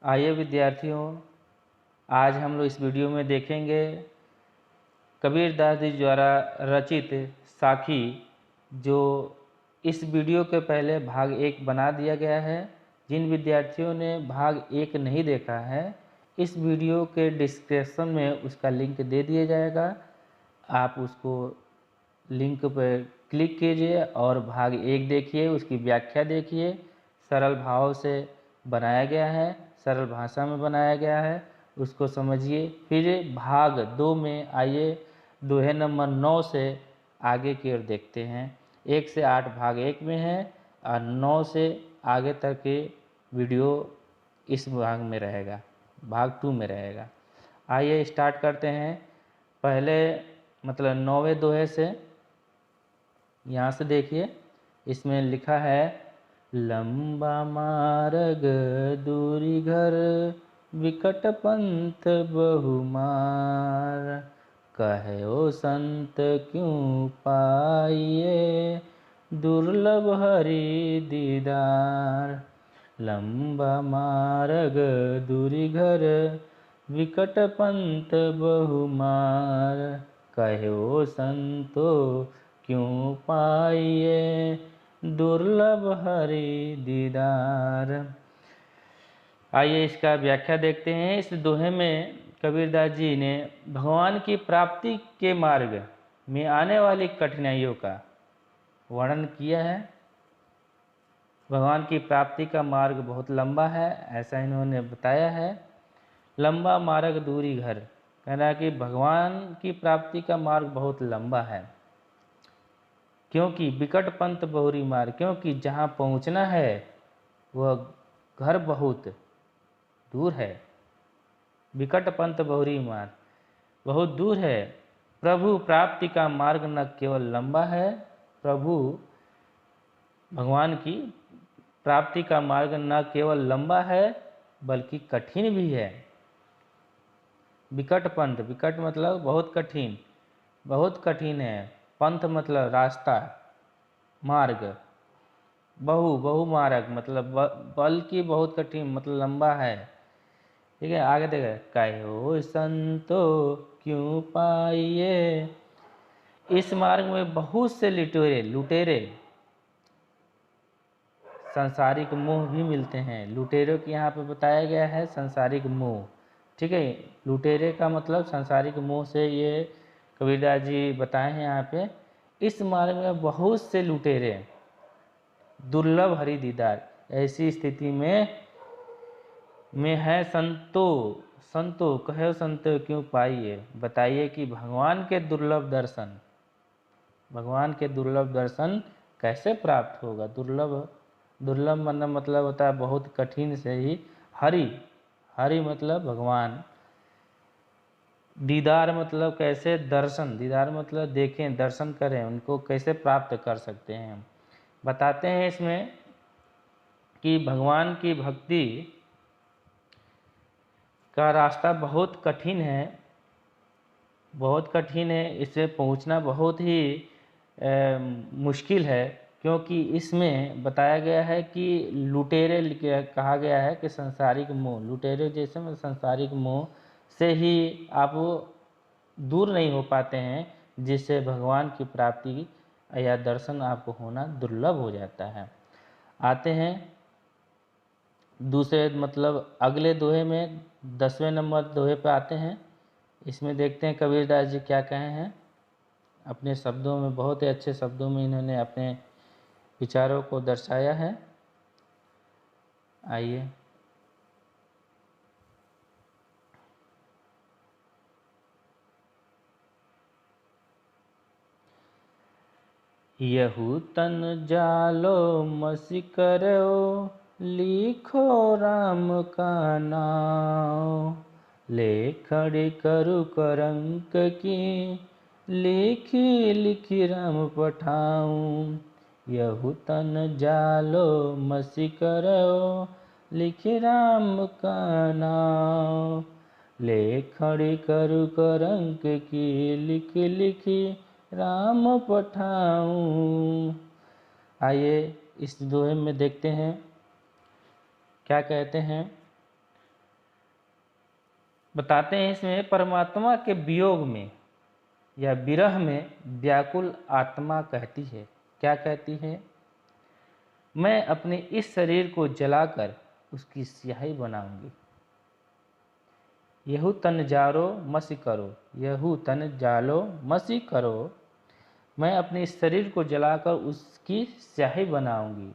आइए विद्यार्थियों, आज हम लोग इस वीडियो में देखेंगे कबीरदास जी द्वारा रचित साखी, जो इस वीडियो के पहले भाग 1 बना दिया गया है। जिन विद्यार्थियों ने भाग 1 नहीं देखा है, इस वीडियो के डिस्क्रिप्शन में उसका लिंक दे दिया जाएगा। आप उसको लिंक पर क्लिक कीजिए और भाग 1 देखिए, उसकी व्याख्या देखिए। सरल भाव से बनाया गया है, सरल भाषा में बनाया गया है, उसको समझिए। फिर भाग 2 में आइए, दोहे नंबर 9 से आगे की ओर देखते हैं। 1 से 8 भाग 1 में है और 9 से आगे तक के वीडियो इस भाग में रहेगा, भाग 2 में रहेगा। आइए स्टार्ट करते हैं। पहले मतलब 9वें दोहे से, यहाँ से देखिए, इसमें लिखा है लंबा मार्ग दूरी घर, विकट पंथ बहुमार, कहो संत क्यों पाइए, दुर्लभ हरि दीदार। लंबा मार्ग दूरी घर, विकट पंथ बहुमार, कहो संतो क्यों पाइए, दुर्लभ हरि दीदार। आइए इसका व्याख्या देखते हैं। इस दोहे में कबीरदास जी ने भगवान की प्राप्ति के मार्ग में आने वाली कठिनाइयों का वर्णन किया है। भगवान की प्राप्ति का मार्ग बहुत लंबा है, ऐसा इन्होंने बताया है। लंबा मार्ग दूरी घर, कहना है कि भगवान की प्राप्ति का मार्ग बहुत लंबा है। क्योंकि विकट पंथ बहुरी मार्ग, क्योंकि जहाँ पहुँचना है वह घर बहुत दूर है। विकट पंथ बहुरी मार्ग, बहुत दूर है। प्रभु प्राप्ति का मार्ग न केवल लंबा है, प्रभु भगवान की प्राप्ति का मार्ग न केवल लंबा है बल्कि कठिन भी है। विकट पंथ, विकट मतलब बहुत कठिन, बहुत कठिन है। पंथ मतलब रास्ता, मार्ग। बहु मार्ग मतलब बल्कि बहुत कठिन मतलब लंबा है। ठीक है, आगे देखे, कहो संतो क्यों पाइए। इस मार्ग में बहुत से लुटेरे सांसारिक मोह भी मिलते हैं। लुटेरों की यहाँ पे बताया गया है सांसारिक मोह। ठीक है, लुटेरे का मतलब सांसारिक मोह से ये कबीरदास जी बताए हैं यहाँ पे। इस मार्ग में बहुत से लुटेरे, दुर्लभ हरि दीदार, ऐसी स्थिति में है संतो। संतो कहो संतो क्यों पाइए, बताइए कि भगवान के दुर्लभ दर्शन, भगवान के दुर्लभ दर्शन कैसे प्राप्त होगा। दुर्लभ मतलब होता है बहुत कठिन से ही। हरि मतलब भगवान, दीदार मतलब कैसे दर्शन, दीदार मतलब देखें, दर्शन करें, उनको कैसे प्राप्त कर सकते हैं। बताते हैं इसमें कि भगवान की भक्ति का रास्ता बहुत कठिन है, बहुत कठिन है। इसे पहुंचना बहुत ही मुश्किल है, क्योंकि इसमें बताया गया है कि लुटेरे कहा गया है कि संसारिक मोह, लुटेरे जैसे में संसारिक मोह से ही आप दूर नहीं हो पाते हैं, जिससे भगवान की प्राप्ति या दर्शन आपको होना दुर्लभ हो जाता है। आते हैं दूसरे मतलब अगले दोहे में, 10वें नंबर दोहे पे आते हैं। इसमें देखते हैं कबीरदास जी क्या कहे हैं अपने शब्दों में। बहुत ही अच्छे शब्दों में इन्होंने अपने विचारों को दर्शाया है। आइए, यहू तन जालो मसी करो, लिखो राम का नाम, लेखड़ी करु करंक की, लिखी लिखी राम पठाऊं। यहू तन जालो मसी करो, लिखी राम का नाम, लेखड़ी करु करंक की, लिखी लिखी राम पठाऊं। आइए इस दोहे में देखते हैं क्या कहते हैं। बताते हैं इसमें, परमात्मा के वियोग में या विरह में व्याकुल आत्मा कहती है। क्या कहती है? मैं अपने इस शरीर को जलाकर उसकी स्याही बनाऊंगी। यहू तन जारो मसी करो, यहू तन जालो मसी करो। मैं अपने इस शरीर को जलाकर उसकी स्याही बनाऊंगी।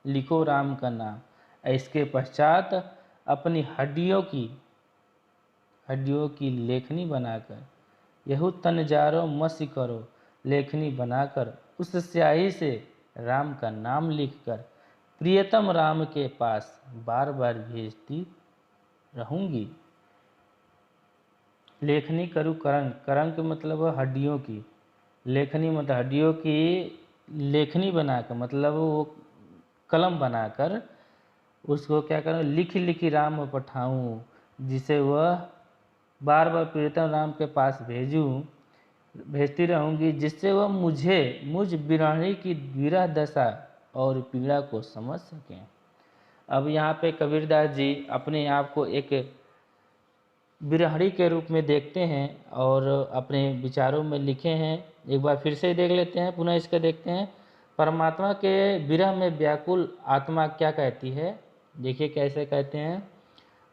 लिखो राम का नाम। इसके पश्चात अपनी हड्डियों की लेखनी बनाकर, यहू तन जारो मसी करो, लेखनी बनाकर उस स्याही से राम का नाम लिखकर प्रियतम राम के पास बार बार भेजती रहूंगी। लेखनी करूँ करंक, करंक मतलब हड्डियों की, लेखनी मतलब हड्डियों की लेखनी बनाकर, मतलब वो कलम बनाकर उसको क्या करूँ, लिख लिखी राम पठाऊँ, जिसे वह बार बार प्रियतम राम के पास भेजती रहूँगी, जिससे वह मुझ बिरहणी की विरह दशा और पीड़ा को समझ सकें। अब यहाँ पे कबीरदास जी अपने आप को एक बिरहणी के रूप में देखते हैं और अपने विचारों में लिखे हैं। एक बार फिर से देख लेते हैं, पुनः इसका देखते हैं। परमात्मा के विरह में व्याकुल आत्मा क्या कहती है? देखिए कैसे कहते हैं,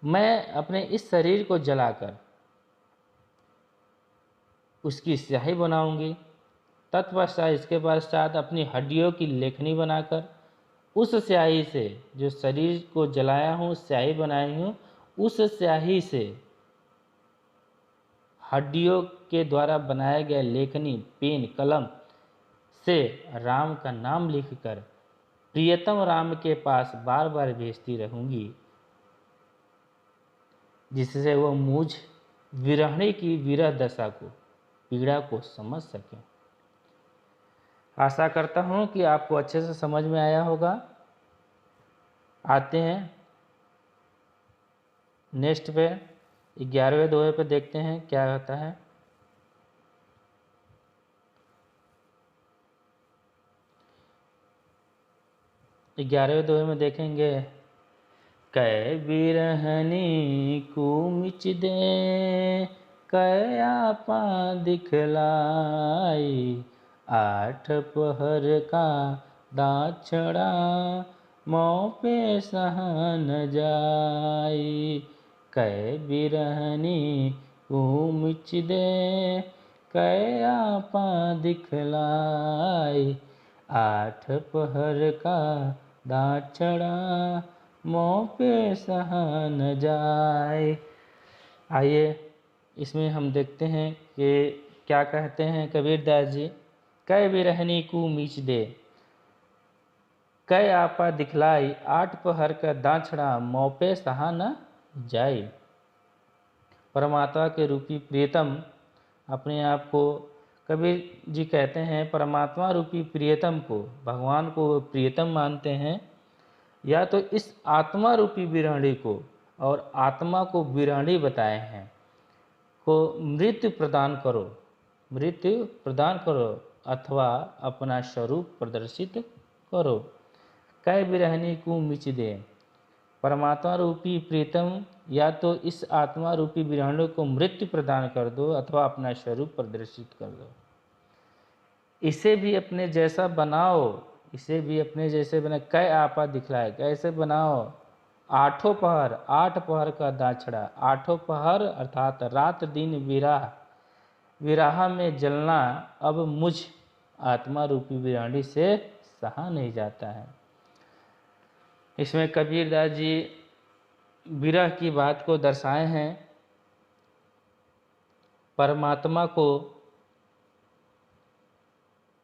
मैं अपने इस शरीर को जलाकर उसकी स्याही बनाऊंगी। तत्पश्चात इसके पश्चात अपनी हड्डियों की लेखनी बनाकर उस स्याही से, जो शरीर को जलाया हूँ स्याही बनाई हूँ, उस स्याही से हड्डियों के द्वारा बनाया गया लेखनी पेन कलम से राम का नाम लिखकर प्रियतम राम के पास बार बार भेजती रहूंगी, जिससे वह मुझ विरहणी की विरह दशा को, पीड़ा को समझ सके। आशा करता हूँ कि आपको अच्छे से समझ में आया होगा। आते हैं नेक्स्ट पे, 11वें दोहे पे देखते हैं क्या होता है। ग्यारहवें दोहे में देखेंगे, कै बिरहनी को मिच दे, कै आपा दिखलाई, आठ पहर का दाछड़ा, मों पे सहा न जाई। कै बिरहनी को मिच दे, कै आपा दिखलाई, आठ पहर का दाछड़ा, मों पे सहा न जाए। आइए इसमें हम देखते हैं कि क्या कहते हैं कबीरदास जी। कै बिरहनी को मीच दे, कै आपा दिखलाई, आठ पहर का दाछड़ा, मों पे सहा न जाए। परमात्मा के रूपी प्रियतम अपने आप को, कबीर जी कहते हैं, परमात्मा रूपी प्रियतम को, भगवान को प्रियतम मानते हैं, या तो इस आत्मा रूपी बिरहणी को, और आत्मा को बिरहणी बताए हैं, को मृत्यु प्रदान करो, मृत्यु प्रदान करो, अथवा अपना स्वरूप प्रदर्शित करो। कै बिरहनी को मिच दे, परमात्मा रूपी प्रीतम या तो इस आत्मा रूपी बिरहणी को मृत्यु प्रदान कर दो, अथवा अपना स्वरूप प्रदर्शित कर दो। इसे भी अपने जैसा बनाओ, इसे भी अपने जैसे बना, कै आपा दिखलाए, कैसे बनाओ, आठों पहर, आठ पहर का दाछड़ा, आठों पहर अर्थात रात दिन विराह, विराह में जलना अब मुझ आत्मा रूपी बिरहणी से सहा नहीं जाता है। इसमें कबीरदास जी विरह की बात को दर्शाए हैं। परमात्मा को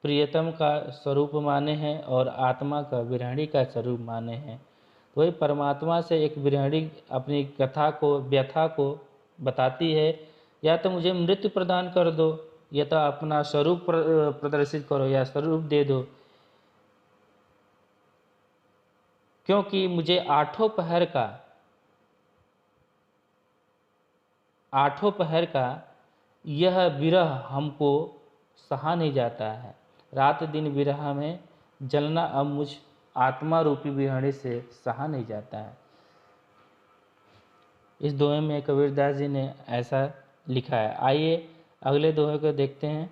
प्रियतम का स्वरूप माने हैं और आत्मा का बिरहणी का स्वरूप माने हैं। तो वही परमात्मा से एक बिरहणी अपनी कथा को, व्यथा को बताती है, या तो मुझे मृत्यु प्रदान कर दो, या तो अपना स्वरूप प्रदर्शित करो, या स्वरूप दे दो, क्योंकि मुझे आठों पहर का यह विरह हमको सहा नहीं जाता है। रात दिन विरह में जलना अब मुझ आत्मा रूपी बिरहणी से सहा नहीं जाता है। इस दोहे में कबीरदास जी ने ऐसा लिखा है। आइए अगले दोहे को देखते हैं।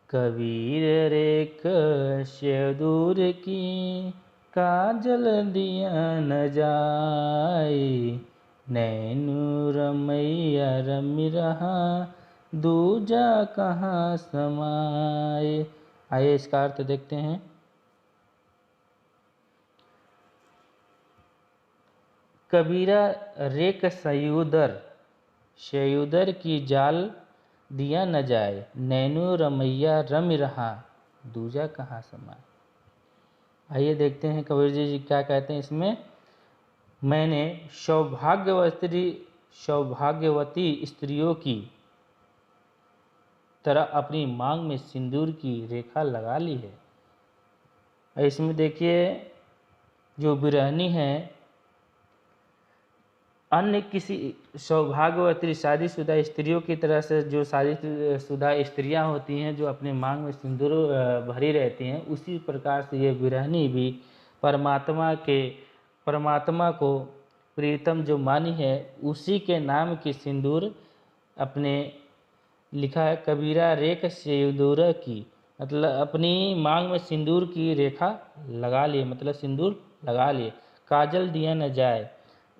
कबीर रे कश्य दूर की, काजल दिया न जाए, नैनु रमैया रमि रहा, दूजा कहाँ समाए। आइए इसका अर्थ देखते हैं। कबीरा रेक सयुदर, शयुदर की जाल दिया न जाए, नैनो रमैया रमि रहा, दूजा कहाँ समाए। आइए देखते हैं कबीर जी क्या कहते हैं इसमें। मैंने सौभाग्यवती स्त्रियों की तरह अपनी मांग में सिंदूर की रेखा लगा ली है। इसमें देखिए जो विरहनी है, अन्य किसी सौभाग्यवती शादीशुदा स्त्रियों की तरह से जो शादीशुदा स्त्रियां होती हैं जो अपने मांग में सिंदूर भरी रहती हैं, उसी प्रकार से ये विरहनी भी परमात्मा को प्रीतम जो मानी है, उसी के नाम की सिंदूर अपने लिखा है। कबीरा रेख सिंदूर की, मतलब अपनी मांग में सिंदूर की रेखा लगा लिए, मतलब सिंदूर लगा लिए। काजल दिया न जाए,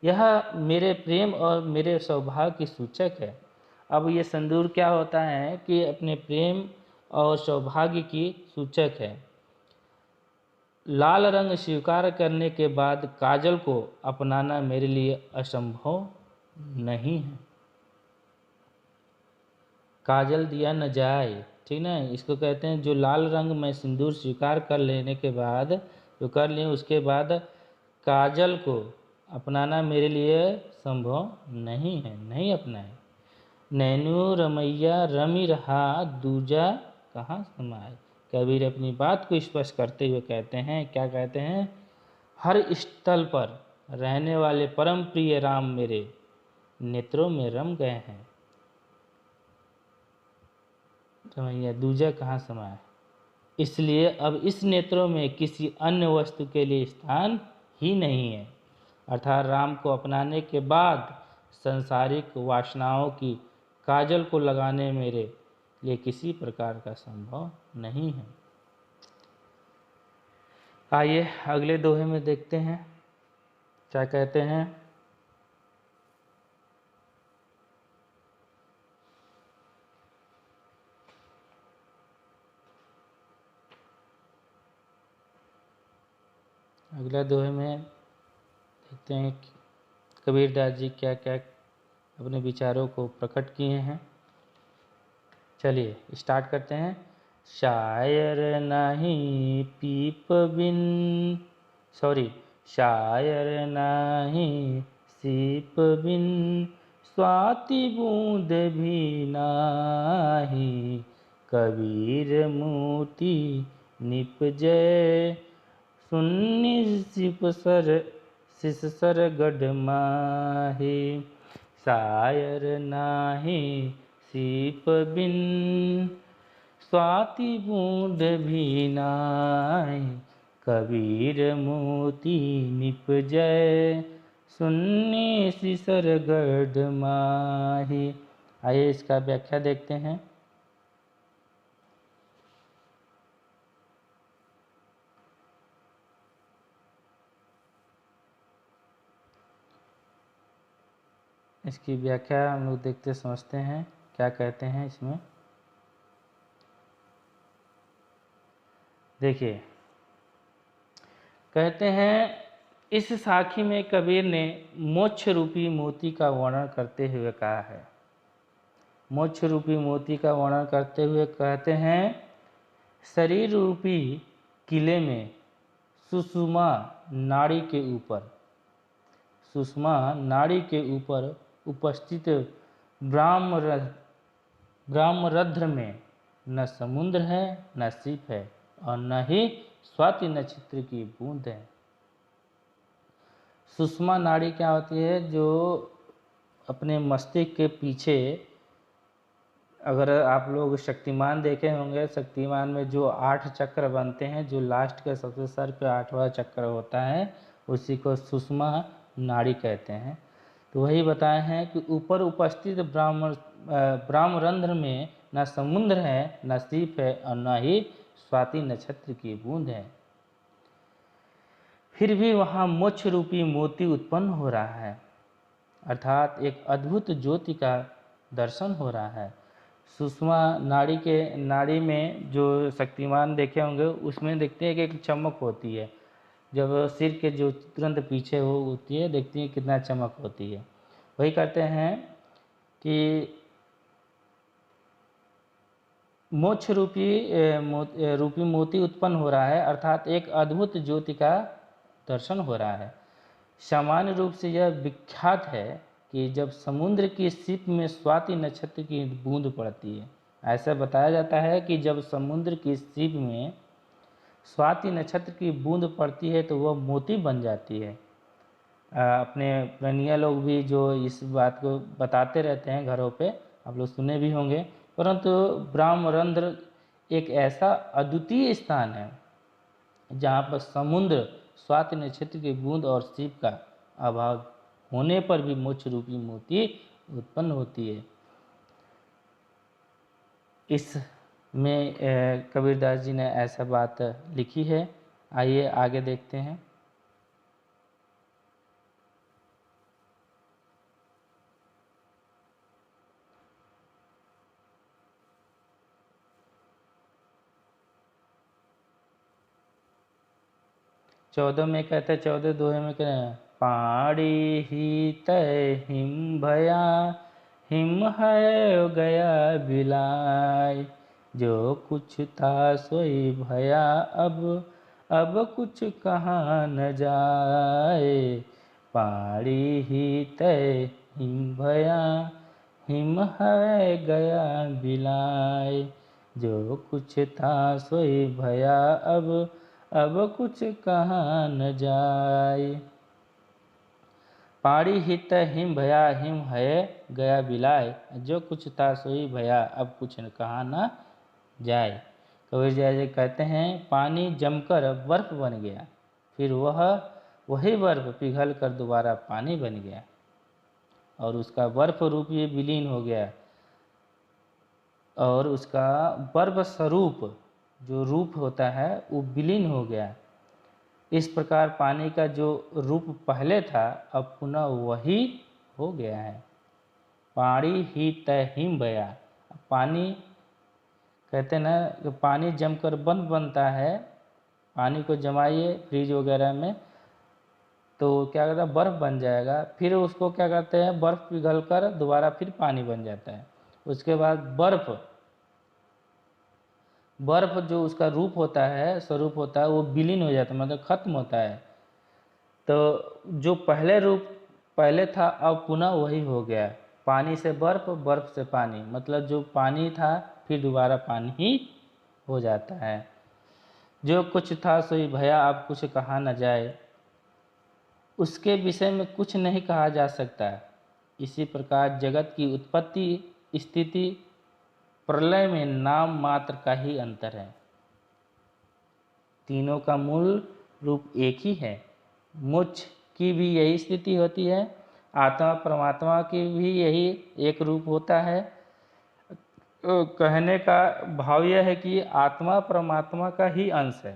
यह मेरे प्रेम और मेरे सौभाग्य की सूचक है। अब ये सिंदूर क्या होता है कि अपने प्रेम और सौभाग्य की सूचक है। लाल रंग स्वीकार करने के बाद काजल को अपनाना मेरे लिए असंभव नहीं है। काजल दिया न जाए, ठीक ना, इसको कहते हैं जो लाल रंग में सिंदूर स्वीकार कर लेने के बाद, जो कर लिए उसके बाद काजल को अपनाना मेरे लिए संभव नहीं है, नहीं अपनाए। नैनु रमैया रमि रहा, दूजा कहाँ समाए। कबीर अपनी बात को स्पष्ट करते हुए कहते हैं, क्या कहते हैं। हर स्थल पर रहने वाले परम प्रिय राम मेरे नेत्रों में रम गए हैं, रमैया दूजा कहाँ समाए। इसलिए अब इस नेत्रों में किसी अन्य वस्तु के लिए स्थान ही नहीं है। अर्थात राम को अपनाने के बाद संसारिक वासनाओं की काजल को लगाने मेरे लिए किसी प्रकार का संभव नहीं है। आइए अगले दोहे में देखते हैं क्या कहते हैं। अगला दोहे में देखते हैं कि कबीरदास जी क्या क्या अपने विचारों को प्रकट किए हैं। चलिए स्टार्ट करते हैं। शायर नहीं पीप बिन, शायर नहीं सीप बिन, स्वाति बूंद भी नाही, कबीर मोती निपजय, सुन्नी सिससर गढ़ माहे। शायर नाही सीप बिन, स्वाति बूंद भी नाय, कबीर मोती निपजय, सुन्नी सिसर गढ़ माहे। आइए इसका व्याख्या देखते हैं। इसकी व्याख्या हम लोग देखते समझते हैं क्या कहते हैं इसमें। देखिए कहते हैं इस साखी में कबीर ने मोक्ष रूपी मोती का वर्णन करते हुए कहा है। मोक्ष रूपी मोती का वर्णन करते हुए कहते हैं, शरीर रूपी किले में सुषुमा नाड़ी के ऊपर, सुषमा नाड़ी के ऊपर उपस्थित ब्रह्मरंध्र में न समुद्र है न सीप है और न ही स्वाति नक्षत्र की बूंद है। सुषमा नाड़ी क्या होती है, जो अपने मस्तिष्क के पीछे अगर आप लोग शक्तिमान देखे होंगे, शक्तिमान में जो 8 चक्र बनते हैं, जो लास्ट के सबसे सर पे 8वां चक्र होता है, उसी को सुषमा नाड़ी कहते हैं। तो वही बताए हैं कि ऊपर उपस्थित ब्रह्मरंध्र में न समुद्र है, न सीप है और न ही स्वाति नक्षत्र की बूंद है, फिर भी वहाँ मोक्ष रूपी मोती उत्पन्न हो रहा है, अर्थात एक अद्भुत ज्योति का दर्शन हो रहा है। सुषमा नाड़ी में जो शक्तिमान देखे होंगे, उसमें देखते हैं कि एक चमक होती है, जब सिर के जो तुरंत पीछे हो होती है, देखते हैं कितना चमक होती है। वही कहते हैं कि मोक्ष रूपी मोती उत्पन्न हो रहा है, अर्थात एक अद्भुत ज्योति का दर्शन हो रहा है। सामान्य रूप से यह विख्यात है कि जब समुद्र की सीप में स्वाति नक्षत्र की बूंद पड़ती है, ऐसा बताया जाता है कि जब समुद्र की सीप में स्वाति नक्षत्र की बूंद पड़ती है तो वह मोती बन जाती है। अपने पुरानिया लोग भी जो इस बात को बताते रहते हैं घरों पे, आप लोग सुने भी होंगे। परंतु ब्रह्मरंध्र एक ऐसा अद्वितीय स्थान है जहाँ पर समुद्र, स्वाति नक्षत्र की बूंद और सीप का अभाव होने पर भी मोक्ष रूपी मोती उत्पन्न होती है। इसमें कबीरदास जी ने ऐसा बात लिखी है। आइए आगे देखते हैं। चौदह में कहते हैं, 14 दोहे में कहते हैं, पाड़ी ही तय हिम भया, हिम है गया बिलाय, जो कुछ था सोई भया, अब कुछ कहाँ न जाए। पाड़ी ही तय हिम भया, हिम है गया बिलाय, जो कुछ था सोई भया, अब कुछ कहाँ न जाए। पाड़ी हित हिम भया, हिम है गया बिलाय, जो कुछ था सोई भया, अब कुछ कहाँ न जाए। कबीर जी कहते हैं, पानी जमकर बर्फ बन गया, फिर वही बर्फ पिघल कर दोबारा पानी बन गया और उसका बर्फ रूप ये विलीन हो गया, और उसका बर्फ स्वरूप जो रूप होता है वो विलीन हो गया। इस प्रकार पानी का जो रूप पहले था अब पुनः वही हो गया है। पानी ही तय हिम भया, पानी कहते हैं ना कि पानी जमकर बनता है, पानी को जमाइए फ्रिज वगैरह में तो क्या करता है, बर्फ़ बन जाएगा। फिर उसको क्या करते हैं, बर्फ़ पिघल कर दोबारा फिर पानी बन जाता है। उसके बाद बर्फ़ जो उसका रूप होता है, स्वरूप होता है, वो विलीन हो जाता है, मतलब खत्म होता है। तो जो पहले रूप पहले था अब पुनः वही हो गया, पानी से बर्फ़, बर्फ़ से पानी, मतलब जो पानी था फिर दोबारा पानी ही हो जाता है। जो कुछ था सोई भया, अब कुछ कहा न जाए, उसके विषय में कुछ नहीं कहा जा सकता। इसी प्रकार जगत की उत्पत्ति, स्थिति, प्रलय में नाम मात्र का ही अंतर है, तीनों का मूल रूप एक ही है। मोक्ष की भी यही स्थिति होती है, आत्मा परमात्मा की भी यही एक रूप होता है। कहने का भाव यह है कि आत्मा परमात्मा का ही अंश है।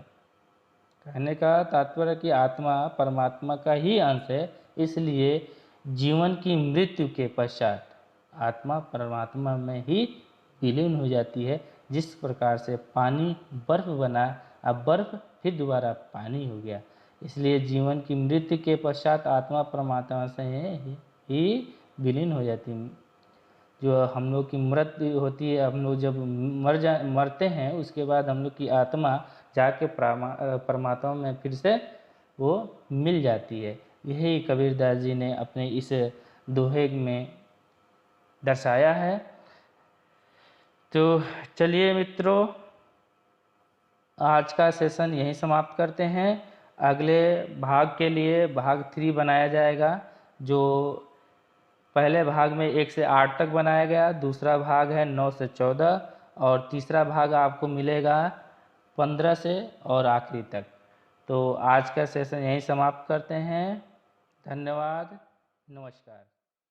कहने का तात्पर्य कि आत्मा परमात्मा का ही अंश है, इसलिए जीवन की मृत्यु के पश्चात आत्मा परमात्मा में ही विलीन हो जाती है। जिस प्रकार से पानी बर्फ बना, अब बर्फ फिर दोबारा पानी हो गया, इसलिए जीवन की मृत्यु के पश्चात आत्मा परमात्मा से ही विलीन हो जाती है। जो हम लोग की मृत्यु होती है, हम लोग जब मरते हैं उसके बाद हम लोग की आत्मा जाके परमात्मा में फिर से वो मिल जाती है। यही कबीरदास जी ने अपने इस दोहे में दर्शाया है। तो चलिए मित्रों, आज का सेशन यहीं समाप्त करते हैं। अगले भाग के लिए भाग 3 बनाया जाएगा, जो पहले भाग में 1 से 8 तक बनाया गया, दूसरा भाग है 9 से 14 और तीसरा भाग आपको मिलेगा 15 से और आखिरी तक। तो आज का सेशन यहीं समाप्त करते हैं। धन्यवाद, नमस्कार।